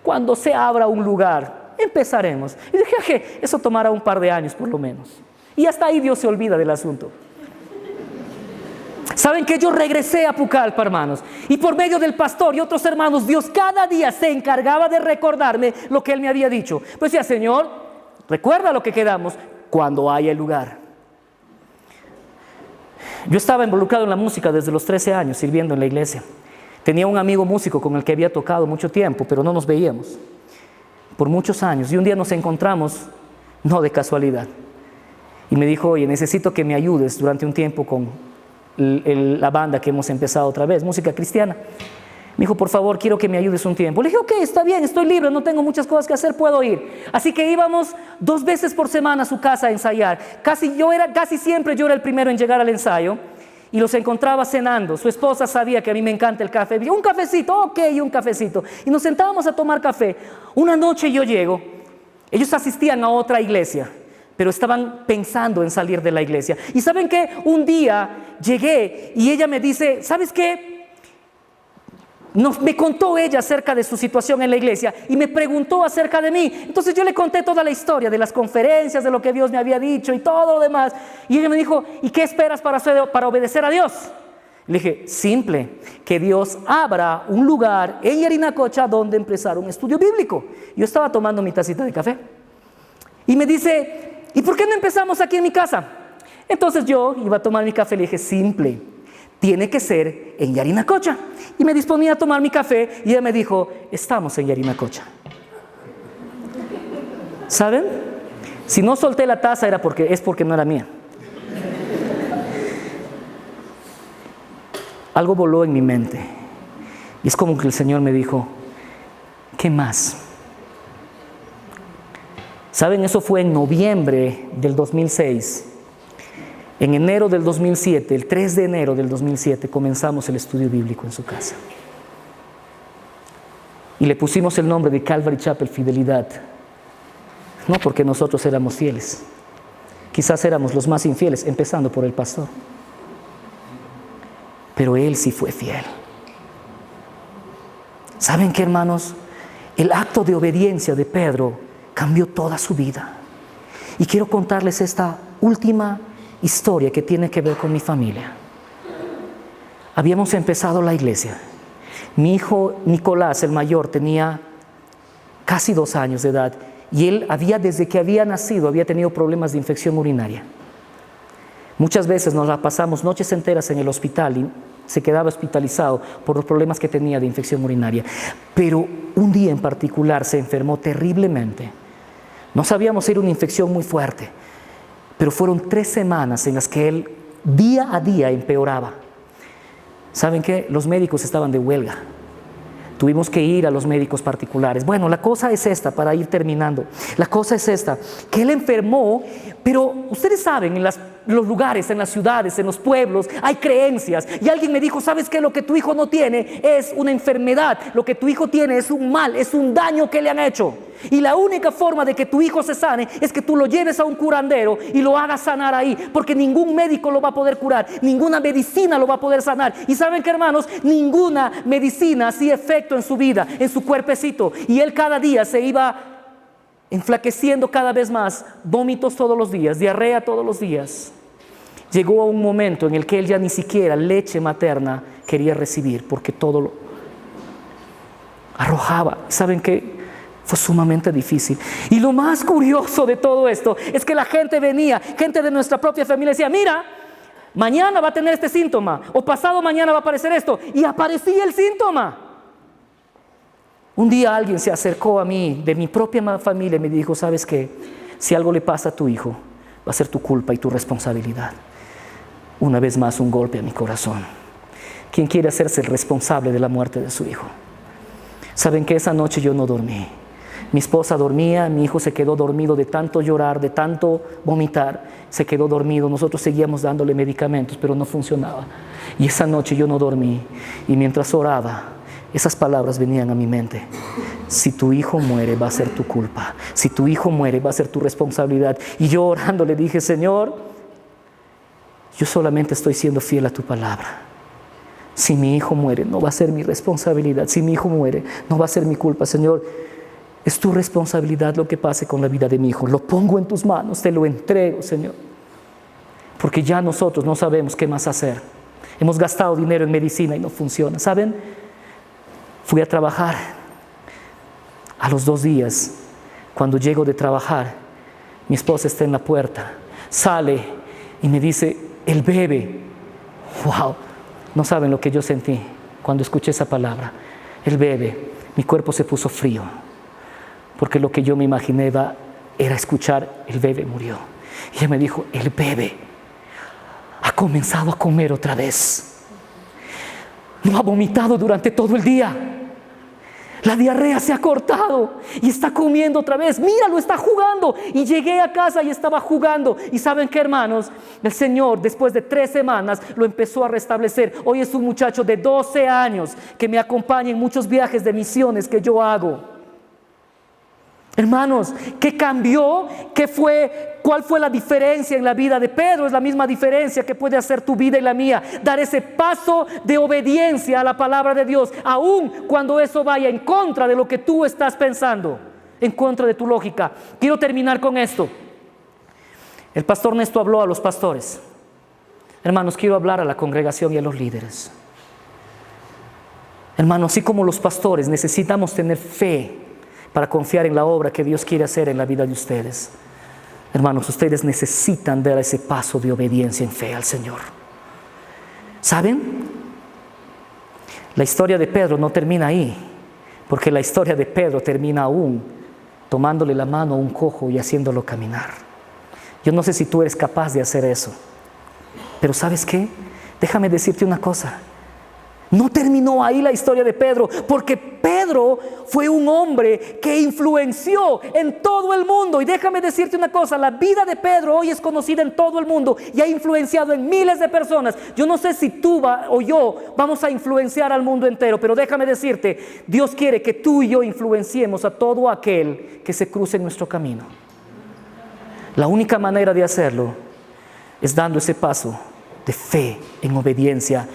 Cuando se abra un lugar, empezaremos. Y dije: okay, eso tomará un par de años por lo menos. Y hasta ahí Dios se olvida del asunto. ¿Saben que yo regresé a Pucallpa, hermanos? Y por medio del pastor y otros hermanos, Dios cada día se encargaba de recordarme lo que Él me había dicho. Pues decía: Señor, recuerda lo que quedamos cuando haya el lugar. Yo estaba involucrado en la música desde los 13 años, sirviendo en la iglesia. Tenía un amigo músico con el que había tocado mucho tiempo, pero no nos veíamos por muchos años. Y un día nos encontramos, no de casualidad. Y me dijo: oye, necesito que me ayudes durante un tiempo con la banda que hemos empezado otra vez, música cristiana. Me dijo: por favor, quiero que me ayudes un tiempo. Le dije: ok, está bien, estoy libre, no tengo muchas cosas que hacer, puedo ir. Así que íbamos 2 veces por semana a su casa a ensayar. Casi siempre yo era el primero en llegar al ensayo y los encontraba cenando. Su esposa sabía que a mí me encanta el café. Dijo: un cafecito, ok, un cafecito. Y nos sentábamos a tomar café. Una noche yo llego, ellos asistían a otra iglesia, pero estaban pensando en salir de la iglesia. Y ¿saben qué? Un día llegué y ella me dice: ¿sabes qué? Me contó ella acerca de su situación en la iglesia y me preguntó acerca de mí. Entonces yo le conté toda la historia de las conferencias, de lo que Dios me había dicho y todo lo demás. Y ella me dijo: ¿y qué esperas para obedecer a Dios? Le dije: simple, que Dios abra un lugar en Yarinacocha donde empezar un estudio bíblico. Yo estaba tomando mi tacita de café y me dice: ¿y por qué no empezamos aquí en mi casa? Entonces yo iba a tomar mi café y le dije: simple, tiene que ser en Yarinacocha. Y me disponía a tomar mi café y ella me dijo: estamos en Yarinacocha. ¿Saben? Si no solté la taza es porque no era mía. Algo voló en mi mente y es como que el Señor me dijo: ¿qué más? ¿Saben? Eso fue en noviembre del 2006. En enero del 2007, el 3 de enero del 2007, comenzamos el estudio bíblico en su casa. Y le pusimos el nombre de Calvary Chapel Fidelidad. No porque nosotros éramos fieles. Quizás éramos los más infieles, empezando por el pastor. Pero él sí fue fiel. ¿Saben qué, hermanos? El acto de obediencia de Pedro cambió toda su vida. Y quiero contarles esta última historia que tiene que ver con mi familia. Habíamos empezado la iglesia. Mi hijo Nicolás, el mayor, tenía casi 2 años de edad y él desde que había nacido, había tenido problemas de infección urinaria. Muchas veces nos la pasamos noches enteras en el hospital y se quedaba hospitalizado por los problemas que tenía de infección urinaria. Pero un día en particular se enfermó terriblemente. No sabíamos si era una infección muy fuerte, pero fueron 3 semanas en las que él día a día empeoraba. ¿Saben qué? Los médicos estaban de huelga. Tuvimos que ir a los médicos particulares. Bueno, la cosa es esta, para ir terminando. La cosa es esta, que él enfermó, pero ustedes saben, en los lugares, en las ciudades, en los pueblos, hay creencias. Y alguien me dijo, ¿sabes qué? Lo que tu hijo no tiene es una enfermedad. Lo que tu hijo tiene es un mal, es un daño que le han hecho. Y la única forma de que tu hijo se sane es que tú lo lleves a un curandero y lo hagas sanar ahí, porque ningún médico lo va a poder curar, ninguna medicina lo va a poder sanar. Y saben que, hermanos, ninguna medicina hacía efecto en su vida, en su cuerpecito. Y él cada día se iba enflaqueciendo cada vez más, vómitos todos los días, diarrea todos los días. Llegó a un momento en el que él ya ni siquiera leche materna quería recibir, porque todo lo arrojaba. ¿Saben qué? Fue sumamente difícil. Y lo más curioso de todo esto es que la gente venía, gente de nuestra propia familia, decía, mira, mañana va a tener este síntoma, o pasado mañana va a aparecer esto, y aparecía el síntoma. Un día alguien se acercó a mí, de mi propia familia, y me dijo, ¿sabes qué? Si algo le pasa a tu hijo, va a ser tu culpa y tu responsabilidad. Una vez más, un golpe a mi corazón. ¿Quién quiere hacerse el responsable de la muerte de su hijo? ¿Saben que esa noche yo no dormí? Mi esposa dormía, mi hijo se quedó dormido de tanto llorar, de tanto vomitar, se quedó dormido. Nosotros seguíamos dándole medicamentos, pero no funcionaba. Y esa noche yo no dormí. Y mientras oraba, esas palabras venían a mi mente. Si tu hijo muere, va a ser tu culpa. Si tu hijo muere, va a ser tu responsabilidad. Y yo orando le dije, Señor, yo solamente estoy siendo fiel a tu palabra. Si mi hijo muere, no va a ser mi responsabilidad. Si mi hijo muere, no va a ser mi culpa. Señor, es tu responsabilidad lo que pase con la vida de mi hijo. Lo pongo en tus manos, te lo entrego, Señor. Porque ya nosotros no sabemos qué más hacer. Hemos gastado dinero en medicina y no funciona. ¿Saben? Fui a trabajar. A los 2 días, cuando llego de trabajar, mi esposa está en la puerta. Sale y me dice, el bebé. ¡Wow! No saben lo que yo sentí cuando escuché esa palabra. El bebé. Mi cuerpo se puso frío. Porque lo que yo me imaginé era escuchar, el bebé murió. Y ella me dijo, el bebé ha comenzado a comer otra vez. No ha vomitado durante todo el día. La diarrea se ha cortado y está comiendo otra vez. Míralo, está jugando. Y llegué a casa y estaba jugando. Y ¿saben qué, hermanos? El Señor, después de 3 semanas, lo empezó a restablecer. Hoy es un muchacho de 12 años que me acompaña en muchos viajes de misiones que yo hago. Hermanos, ¿qué cambió? ¿Cuál fue la diferencia en la vida de Pedro? Es la misma diferencia que puede hacer tu vida y la mía. Dar ese paso de obediencia a la palabra de Dios, aun cuando eso vaya en contra de lo que tú estás pensando, en contra de tu lógica. Quiero terminar con esto. El pastor Néstor habló a los pastores. Hermanos, quiero hablar a la congregación y a los líderes. Hermanos, así como los pastores necesitamos tener fe para confiar en la obra que Dios quiere hacer en la vida de ustedes. Hermanos, ustedes necesitan dar ese paso de obediencia en fe al Señor. ¿Saben? La historia de Pedro no termina ahí, porque la historia de Pedro termina aún tomándole la mano a un cojo y haciéndolo caminar. Yo no sé si tú eres capaz de hacer eso, pero ¿sabes qué? Déjame decirte una cosa. No terminó ahí la historia de Pedro, porque Pedro fue un hombre que influenció en todo el mundo. Y déjame decirte una cosa, la vida de Pedro hoy es conocida en todo el mundo y ha influenciado en miles de personas. Yo no sé si tú o yo vamos a influenciar al mundo entero, pero déjame decirte, Dios quiere que tú y yo influenciemos a todo aquel que se cruce en nuestro camino. La única manera de hacerlo es dando ese paso de fe en obediencia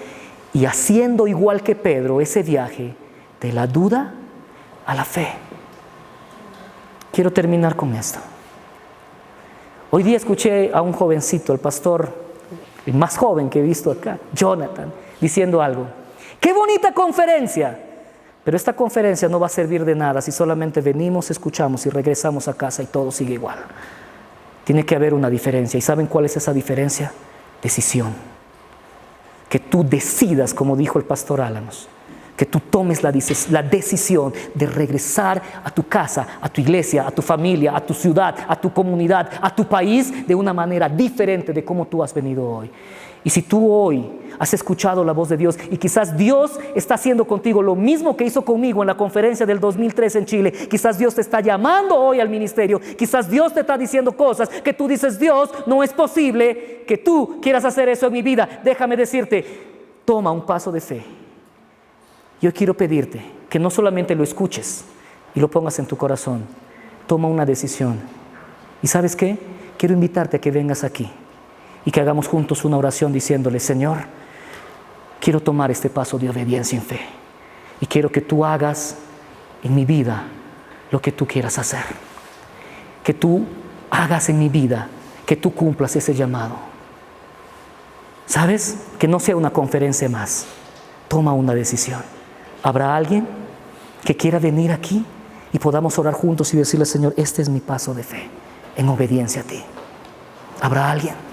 y haciendo igual que Pedro ese viaje de la duda a la fe. Quiero terminar con esto. Hoy día escuché a un jovencito, el pastor, el más joven que he visto acá, Jonathan, diciendo algo. ¡Qué bonita conferencia! Pero esta conferencia no va a servir de nada si solamente venimos, escuchamos y regresamos a casa y todo sigue igual. Tiene que haber una diferencia. ¿Y saben cuál es esa diferencia? decisión. Que tú decidas, como dijo el pastor Álamos, que tú tomes la decisión de regresar a tu casa, a tu iglesia, a tu familia, a tu ciudad, a tu comunidad, a tu país de una manera diferente de cómo tú has venido hoy. Y si tú hoy has escuchado la voz de Dios y quizás Dios está haciendo contigo lo mismo que hizo conmigo en la conferencia del 2003 en Chile, quizás Dios te está llamando hoy al ministerio, quizás Dios te está diciendo cosas que tú dices, Dios, no es posible que tú quieras hacer eso en mi vida. Déjame decirte, toma un paso de fe. Yo quiero pedirte que no solamente lo escuches y lo pongas en tu corazón, toma una decisión. ¿Y sabes qué? Quiero invitarte a que vengas aquí y que hagamos juntos una oración diciéndole, Señor, quiero tomar este paso de obediencia en fe y quiero que tú hagas en mi vida lo que tú quieras hacer. Que tú hagas en mi vida, que tú cumplas ese llamado. ¿Sabes? Que no sea una conferencia más. Toma una decisión. ¿Habrá alguien que quiera venir aquí y podamos orar juntos y decirle, Señor, este es mi paso de fe en obediencia a ti? ¿Habrá alguien?